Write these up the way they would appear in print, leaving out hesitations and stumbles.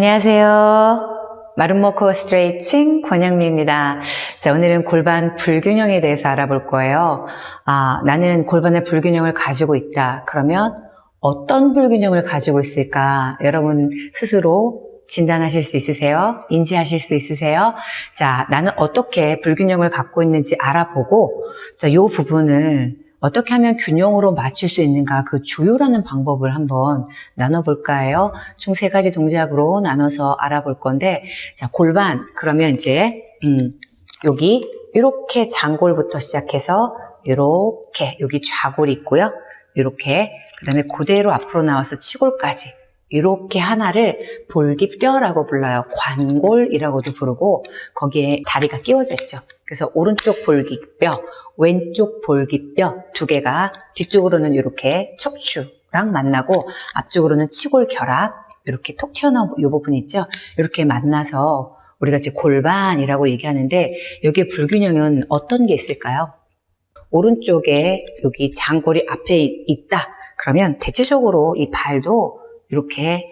안녕하세요. 마름모코 스트레이칭 권영미입니다. 자, 오늘은 골반 불균형에 대해서 알아볼 거예요. 나는 골반의 불균형을 가지고 있다. 그러면 어떤 불균형을 가지고 있을까? 여러분 스스로 진단하실 수 있으세요? 인지하실 수 있으세요? 자, 나는 어떻게 불균형을 갖고 있는지 알아보고, 자, 요 부분을 어떻게 하면 균형으로 맞출 수 있는가, 그 조율하는 방법을 한번 나눠볼까 해요. 총 3가지 동작으로 나눠서 알아볼 건데, 자, 골반, 그러면 이제, 여기, 이렇게 장골부터 시작해서, 이렇게, 여기 좌골이 있고요. 이렇게, 그 다음에 그대로 앞으로 나와서 치골까지. 이렇게 하나를 볼기뼈라고 불러요. 관골이라고도 부르고 거기에 다리가 끼워져 있죠. 그래서 오른쪽 볼기뼈, 왼쪽 볼기뼈 2개가 뒤쪽으로는 이렇게 척추랑 만나고 앞쪽으로는 치골 결합, 이렇게 톡 튀어나온 이 부분 있죠. 이렇게 만나서 우리가 이제 골반이라고 얘기하는데 여기에 불균형은 어떤 게 있을까요? 오른쪽에 여기 장골이 앞에 있다. 그러면 대체적으로 이 발도 이렇게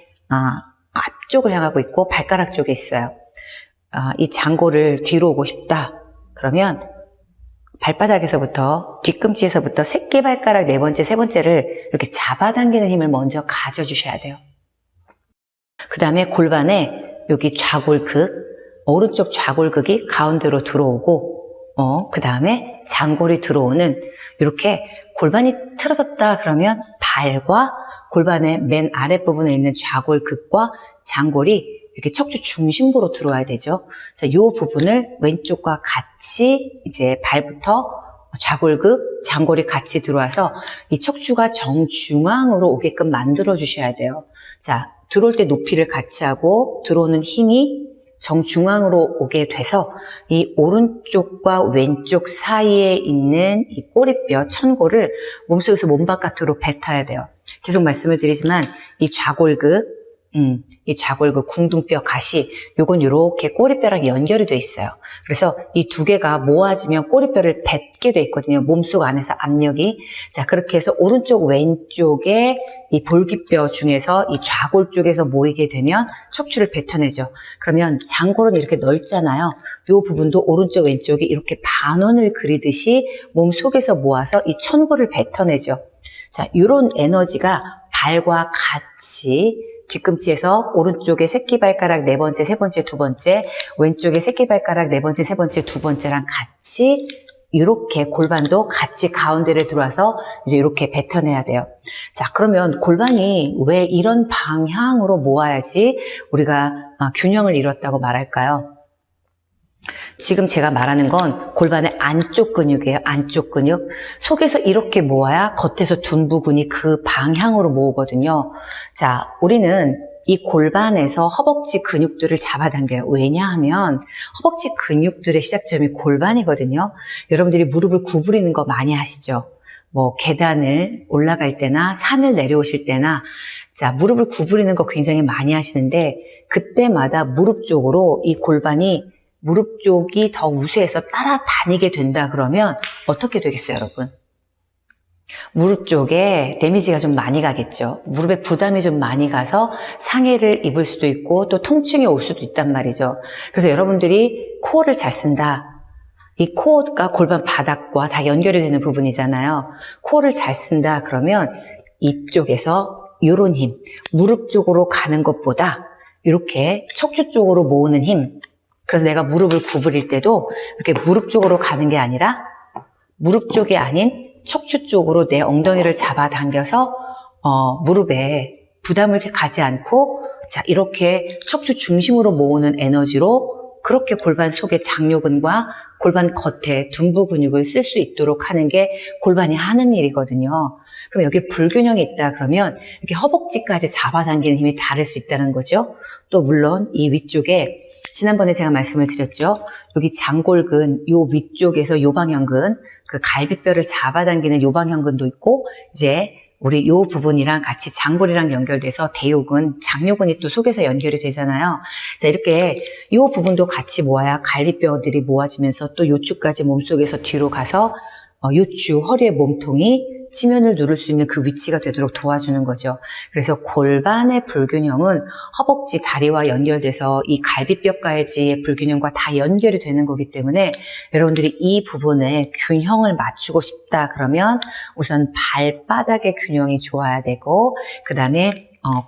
앞쪽을 향하고 있고 발가락 쪽에 있어요. 이 장골을 뒤로 오고 싶다. 그러면 발바닥에서부터 뒤꿈치에서부터 새끼발가락 4번째, 3번째를 이렇게 잡아당기는 힘을 먼저 가져주셔야 돼요. 그 다음에 골반에 여기 좌골극, 오른쪽 좌골극이 가운데로 들어오고 그 다음에 장골이 들어오는 이렇게 골반이 틀어졌다 그러면 발과 골반의 맨 아랫부분에 있는 좌골극과 장골이 이렇게 척추 중심부로 들어와야 되죠. 자, 요 부분을 왼쪽과 같이 이제 발부터 좌골극, 장골이 같이 들어와서 이 척추가 정중앙으로 오게끔 만들어 주셔야 돼요. 자, 들어올 때 높이를 같이 하고 들어오는 힘이 정중앙으로 오게 돼서 이 오른쪽과 왼쪽 사이에 있는 이 꼬리뼈, 천골을 몸속에서 몸 바깥으로 뱉어야 돼요. 계속 말씀을 드리지만 이 좌골극, 이 좌골극 궁둥뼈 가시, 요건 이렇게 꼬리뼈랑 연결이 돼 있어요. 그래서 이 2개가 모아지면 꼬리뼈를 뱉게 돼 있거든요. 몸속 안에서 압력이. 자, 그렇게 해서 오른쪽 왼쪽에 이 볼기뼈 중에서 이 좌골 쪽에서 모이게 되면 척추를 뱉어내죠. 그러면 장골은 이렇게 넓잖아요. 요 부분도 오른쪽 왼쪽이 이렇게 반원을 그리듯이 몸 속에서 모아서 이 천골을 뱉어내죠. 자, 이런 에너지가 발과 같이 뒤꿈치에서 오른쪽에 새끼발가락 4번째, 3번째, 2번째, 왼쪽에 새끼발가락 4번째, 3번째, 2번째랑 같이 이렇게 골반도 같이 가운데를 들어와서 이제 이렇게 뱉어내야 돼요. 자, 그러면 골반이 왜 이런 방향으로 모아야지 우리가 균형을 이뤘다고 말할까요? 지금 제가 말하는 건 골반의 안쪽 근육이에요. 안쪽 근육. 속에서 이렇게 모아야 겉에서 둔부근이 그 방향으로 모으거든요. 자, 우리는 이 골반에서 허벅지 근육들을 잡아당겨요. 왜냐하면 허벅지 근육들의 시작점이 골반이거든요. 여러분들이 무릎을 구부리는 거 많이 하시죠? 뭐 계단을 올라갈 때나 산을 내려오실 때나 자, 무릎을 구부리는 거 굉장히 많이 하시는데 그때마다 무릎 쪽으로 이 골반이 무릎 쪽이 더 우세해서 따라다니게 된다 그러면 어떻게 되겠어요, 여러분? 무릎 쪽에 데미지가 좀 많이 가겠죠. 무릎에 부담이 좀 많이 가서 상해를 입을 수도 있고 또 통증이 올 수도 있단 말이죠. 그래서 여러분들이 코어를 잘 쓴다. 이 코어가 골반 바닥과 다 연결이 되는 부분이잖아요. 코어를 잘 쓴다 그러면 이쪽에서 이런 힘, 무릎 쪽으로 가는 것보다 이렇게 척추 쪽으로 모으는 힘, 그래서 내가 무릎을 구부릴 때도 이렇게 무릎 쪽으로 가는 게 아니라 무릎 쪽이 아닌 척추 쪽으로 내 엉덩이를 잡아당겨서 무릎에 부담을 가지 않고 자, 이렇게 척추 중심으로 모으는 에너지로 그렇게 골반 속의 장요근과 골반 겉에 둔부 근육을 쓸 수 있도록 하는 게 골반이 하는 일이거든요. 그럼 여기에 불균형이 있다 그러면 이렇게 허벅지까지 잡아당기는 힘이 다를 수 있다는 거죠. 또 물론 이 위쪽에 지난번에 제가 말씀을 드렸죠. 여기 장골근, 요 위쪽에서 요 방향근, 그 갈비뼈를 잡아당기는 요 방향근도 있고 이제 우리 요 부분이랑 같이 장골이랑 연결돼서 대요근, 장요근이 또 속에서 연결이 되잖아요. 자, 이렇게 요 부분도 같이 모아야 갈비뼈들이 모아지면서 또 요추까지 몸속에서 뒤로 가서 요추, 허리의 몸통이 치면을 누를 수 있는 그 위치가 되도록 도와주는 거죠. 그래서 골반의 불균형은 허벅지, 다리와 연결돼서 이 갈비뼈까지의 불균형과 다 연결이 되는 거기 때문에 여러분들이 이 부분에 균형을 맞추고 싶다 그러면 우선 발바닥의 균형이 좋아야 되고, 그 다음에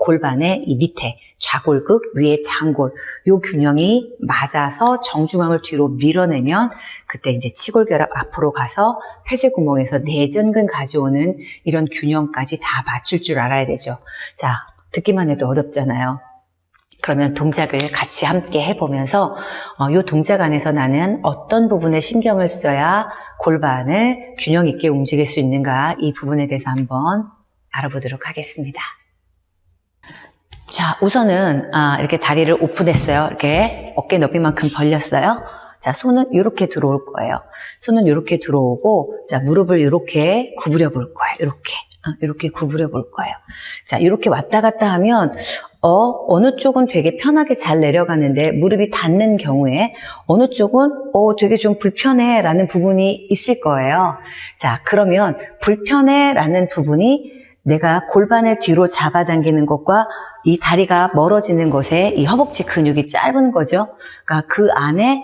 골반의 이 밑에 좌골극, 위에 장골, 요 균형이 맞아서 정중앙을 뒤로 밀어내면 그때 이제 치골결합 앞으로 가서 회쇄구멍에서 내전근 가져오는 이런 균형까지 다 맞출 줄 알아야 되죠. 자, 듣기만 해도 어렵잖아요. 그러면 동작을 같이 함께 해보면서 이 동작 안에서 나는 어떤 부분에 신경을 써야 골반을 균형 있게 움직일 수 있는가, 이 부분에 대해서 한번 알아보도록 하겠습니다. 자, 우선은 이렇게 다리를 오픈했어요. 이렇게 어깨 너비만큼 벌렸어요. 자, 손은 이렇게 들어올 거예요. 손은 이렇게 들어오고, 자, 무릎을 이렇게 구부려 볼 거예요. 이렇게 구부려 볼 거예요. 자, 이렇게 왔다 갔다 하면 어느 쪽은 되게 편하게 잘 내려가는데 무릎이 닿는 경우에 어느 쪽은 되게 좀 불편해 라는 부분이 있을 거예요. 자, 그러면 불편해 라는 부분이 내가 골반을 뒤로 잡아당기는 것과 이 다리가 멀어지는 것에 이 허벅지 근육이 짧은 거죠. 그러니까 그 안에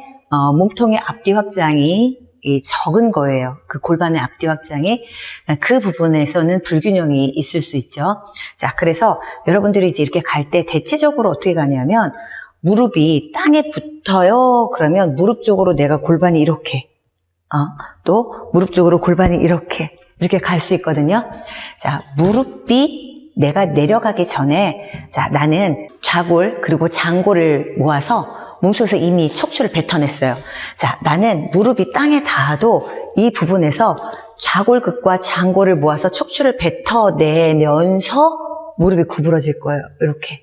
몸통의 앞뒤 확장이 적은 거예요. 그 골반의 앞뒤 확장이. 그 부분에서는 불균형이 있을 수 있죠. 자, 그래서 여러분들이 이제 이렇게 갈 때 대체적으로 어떻게 가냐면 무릎이 땅에 붙어요. 그러면 무릎 쪽으로 내가 골반이 이렇게, 또 무릎 쪽으로 골반이 이렇게 갈 수 있거든요. 자, 무릎이 내가 내려가기 전에, 자, 나는 좌골 그리고 장골을 모아서 몸속에서 이미 척추를 뱉어냈어요. 자, 나는 무릎이 땅에 닿아도 이 부분에서 좌골극과 장골을 모아서 척추를 뱉어내면서 무릎이 구부러질 거예요. 이렇게.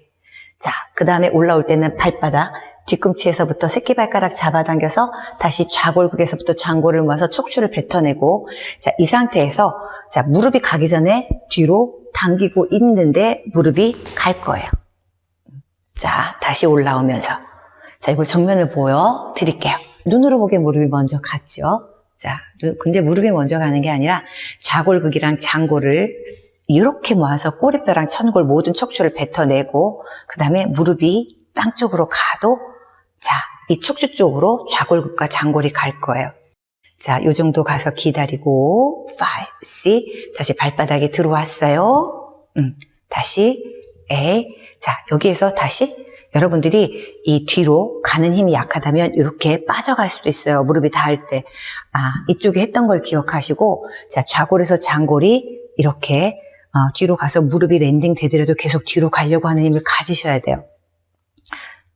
자, 그 다음에 올라올 때는 발바닥, 뒤꿈치에서부터 새끼발가락 잡아당겨서 다시 좌골극에서부터 장골을 모아서 척추를 뱉어내고, 자, 이 상태에서, 자, 무릎이 가기 전에 뒤로 당기고 있는데 무릎이 갈 거예요. 자, 다시 올라오면서. 자, 이걸 정면을 보여드릴게요. 눈으로 보기엔 무릎이 먼저 갔죠. 자, 근데 무릎이 먼저 가는 게 아니라 좌골극이랑 장골을 이렇게 모아서 꼬리뼈랑 천골 모든 척추를 뱉어내고, 그 다음에 무릎이 땅 쪽으로 가도, 자, 이 척추 쪽으로 좌골극과 장골이 갈 거예요. 자, 요 정도 가서 기다리고, 5, 6, 다시 발바닥에 들어왔어요. 다시, 8. 자, 여기에서 다시 여러분들이 이 뒤로 가는 힘이 약하다면 이렇게 빠져갈 수도 있어요. 무릎이 닿을 때. 이쪽에 했던 걸 기억하시고, 자, 좌골에서 장골이 이렇게 뒤로 가서 무릎이 랜딩 되더라도 계속 뒤로 가려고 하는 힘을 가지셔야 돼요.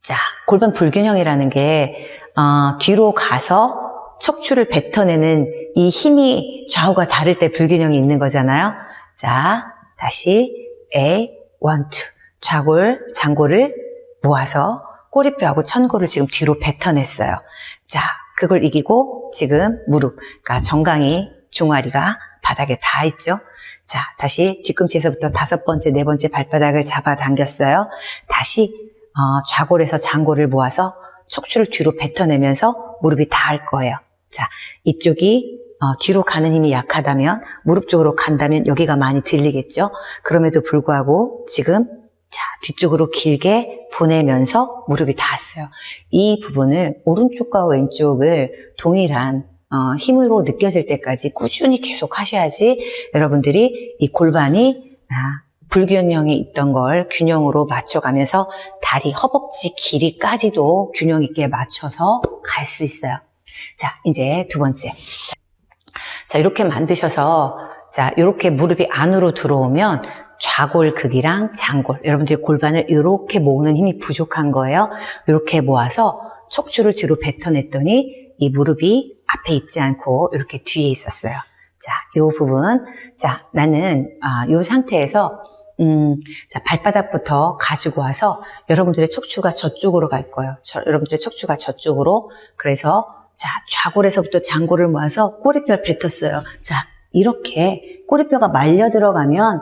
자, 골반 불균형이라는 게 뒤로 가서 척추를 뱉어내는 이 힘이 좌우가 다를 때 불균형이 있는 거잖아요. 자, 다시 8, 1, 2. 좌골, 장골을 모아서 꼬리뼈하고 천골을 지금 뒤로 뱉어냈어요. 자, 그걸 이기고 지금 무릎, 그러니까 정강이, 종아리가 바닥에 닿아 있죠. 자, 다시 뒤꿈치에서부터 5번째, 4번째 발바닥을 잡아당겼어요. 다시 좌골에서 장골을 모아서 척추를 뒤로 뱉어내면서 무릎이 닿을 거예요. 자, 이쪽이 뒤로 가는 힘이 약하다면, 무릎 쪽으로 간다면 여기가 많이 들리겠죠. 그럼에도 불구하고 지금 자, 뒤쪽으로 길게 보내면서 무릎이 닿았어요. 이 부분을 오른쪽과 왼쪽을 동일한 힘으로 느껴질 때까지 꾸준히 계속 하셔야지 여러분들이 이 골반이 불균형이 있던 걸 균형으로 맞춰가면서 다리, 허벅지 길이까지도 균형 있게 맞춰서 갈 수 있어요. 자, 이제 두 번째. 자, 이렇게 만드셔서, 자, 이렇게 무릎이 안으로 들어오면 좌골극이랑 장골, 여러분들이 골반을 이렇게 모으는 힘이 부족한 거예요. 이렇게 모아서 척추를 뒤로 뱉어냈더니 이 무릎이 앞에 있지 않고 이렇게 뒤에 있었어요. 자, 요 부분. 자, 나는 요 상태에서 자, 발바닥부터 가지고 와서 여러분들의 척추가 저쪽으로 갈 거예요. 여러분들의 척추가 저쪽으로. 그래서 자, 좌골에서부터 장골을 모아서 꼬리뼈를 뱉었어요. 자, 이렇게 꼬리뼈가 말려 들어가면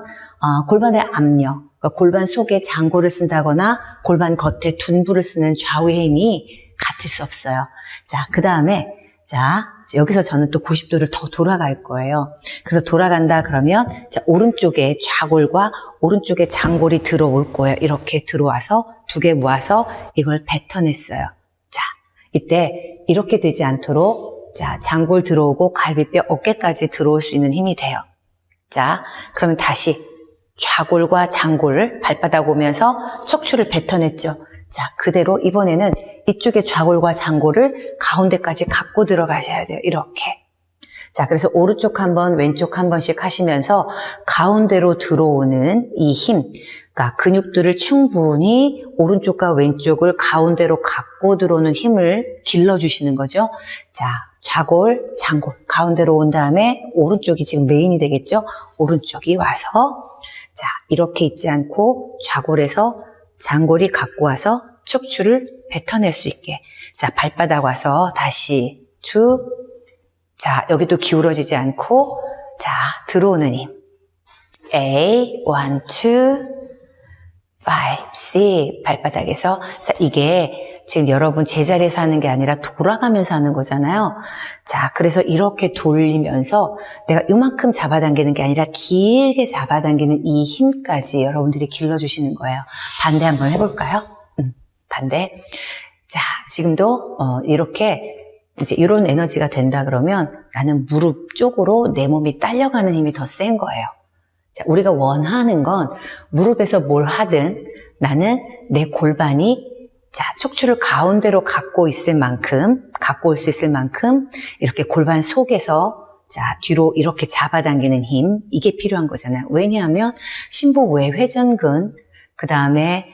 골반의 압력, 그러니까 골반 속에 장골을 쓴다거나 골반 겉에 둔부를 쓰는 좌우의 힘이 같을 수 없어요. 자, 그 다음에 자, 여기서 저는 또 90도를 더 돌아갈 거예요. 그래서 돌아간다 그러면 자, 오른쪽에 좌골과 오른쪽에 장골이 들어올 거예요. 이렇게 들어와서 두 개 모아서 이걸 뱉어냈어요. 자, 이때 이렇게 되지 않도록 자, 장골 들어오고 갈비뼈 어깨까지 들어올 수 있는 힘이 돼요. 자, 그러면 다시 좌골과 장골을 발바닥 오면서 척추를 뱉어냈죠. 자, 그대로 이번에는 이쪽에 좌골과 장골을 가운데까지 갖고 들어가셔야 돼요. 이렇게. 자, 그래서 오른쪽 한 번, 왼쪽 한 번씩 하시면서 가운데로 들어오는 이 힘, 그러니까 근육들을 충분히 오른쪽과 왼쪽을 가운데로 갖고 들어오는 힘을 길러주시는 거죠. 자, 좌골, 장골, 가운데로 온 다음에 오른쪽이 지금 메인이 되겠죠? 오른쪽이 와서 자, 이렇게 있지 않고 좌골에서 장골이 갖고 와서 척추를 뱉어낼 수 있게. 자, 발바닥 와서 다시 두. 자, 여기도 기울어지지 않고 자, 들어오는 힘. 8, 1, 2, 5, 6. 발바닥에서 자, 이게 지금 여러분 제자리에서 하는 게 아니라 돌아가면서 하는 거잖아요. 자, 그래서 이렇게 돌리면서 내가 이만큼 잡아당기는 게 아니라 길게 잡아당기는 이 힘까지 여러분들이 길러주시는 거예요. 반대 한번 해볼까요? 반대. 자, 지금도 이렇게 이제 이런 에너지가 된다 그러면 나는 무릎 쪽으로 내 몸이 딸려가는 힘이 더 센 거예요. 자, 우리가 원하는 건 무릎에서 뭘 하든 나는 내 골반이 자, 척추를 가운데로 갖고 있을 만큼, 갖고 올 수 있을 만큼 이렇게 골반 속에서 자, 뒤로 이렇게 잡아당기는 힘, 이게 필요한 거잖아요. 왜냐하면 심부 외회전근, 그 다음에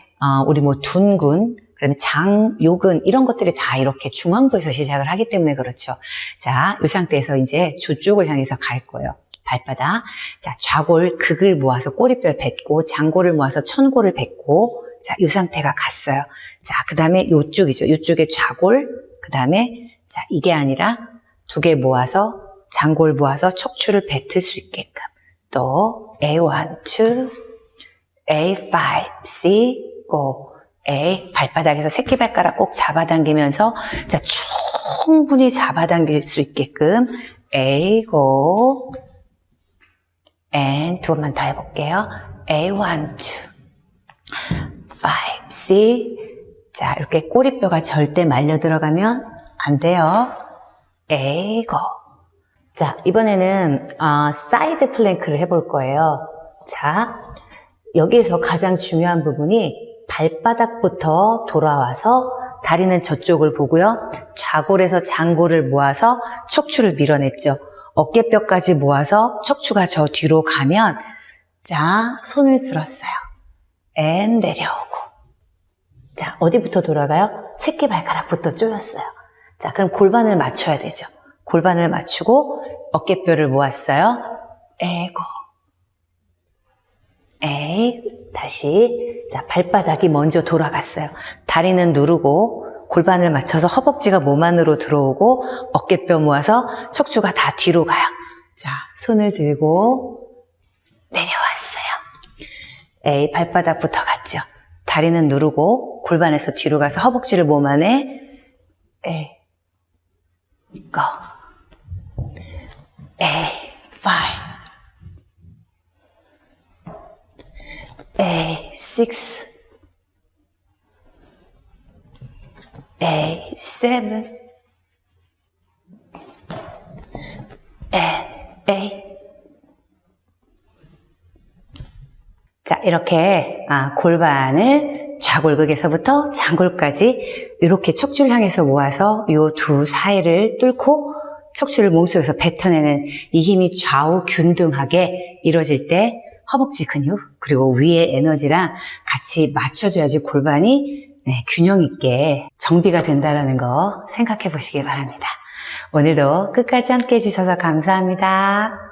우리 뭐 둔근, 그 다음에 장, 요근 이런 것들이 다 이렇게 중앙부에서 시작을 하기 때문에 그렇죠. 자, 이 상태에서 이제 저쪽을 향해서 갈 거예요. 발바닥. 자, 좌골, 극을 모아서 꼬리뼈를 뱉고, 장골을 모아서 천골을 뱉고, 자, 이 상태가 갔어요. 자, 그 다음에 요쪽이죠. 요쪽에 좌골, 그 다음에, 자, 이게 아니라 두 개 모아서, 장골 모아서 척추를 뱉을 수 있게끔. 또, A1, 2, A5, 6, go. A, 발바닥에서 새끼발가락 꼭 잡아당기면서, 자, 충분히 잡아당길 수 있게끔. A, go. And 두 번만 더 해볼게요. A1, 2. 5, 6. 자, 이렇게 꼬리뼈가 절대 말려 들어가면 안 돼요. 에이고. 자, 이번에는 사이드 플랭크를 해볼 거예요. 자, 여기에서 가장 중요한 부분이 발바닥부터 돌아와서 다리는 저쪽을 보고요. 좌골에서 장골을 모아서 척추를 밀어냈죠. 어깨뼈까지 모아서 척추가 저 뒤로 가면 자, 손을 들었어요. 앤 내려오고. 자, 어디부터 돌아가요? 새끼발가락부터 조였어요. 자, 그럼 골반을 맞춰야 되죠. 골반을 맞추고 어깨뼈를 모았어요. 에고. 에이, 다시. 자, 발바닥이 먼저 돌아갔어요. 다리는 누르고 골반을 맞춰서 허벅지가 몸 안으로 들어오고 어깨뼈 모아서 척추가 다 뒤로 가요. 자, 손을 들고 내려왔어요. 에이, 발바닥부터 갔죠. 다리는 누르고 골반에서 뒤로 가서 허벅지를 몸 안에 에이, go. 에이, 5. 에이, 6. 에이, 7. 에이. 자, 이렇게 골반을 좌골극에서부터 장골까지 이렇게 척추를 향해서 모아서 이 두 사이를 뚫고 척추를 몸속에서 뱉어내는 이 힘이 좌우 균등하게 이루어질 때 허벅지 근육 그리고 위의 에너지랑 같이 맞춰줘야지 골반이 균형 있게 정비가 된다는 거 생각해 보시기 바랍니다. 오늘도 끝까지 함께 해주셔서 감사합니다.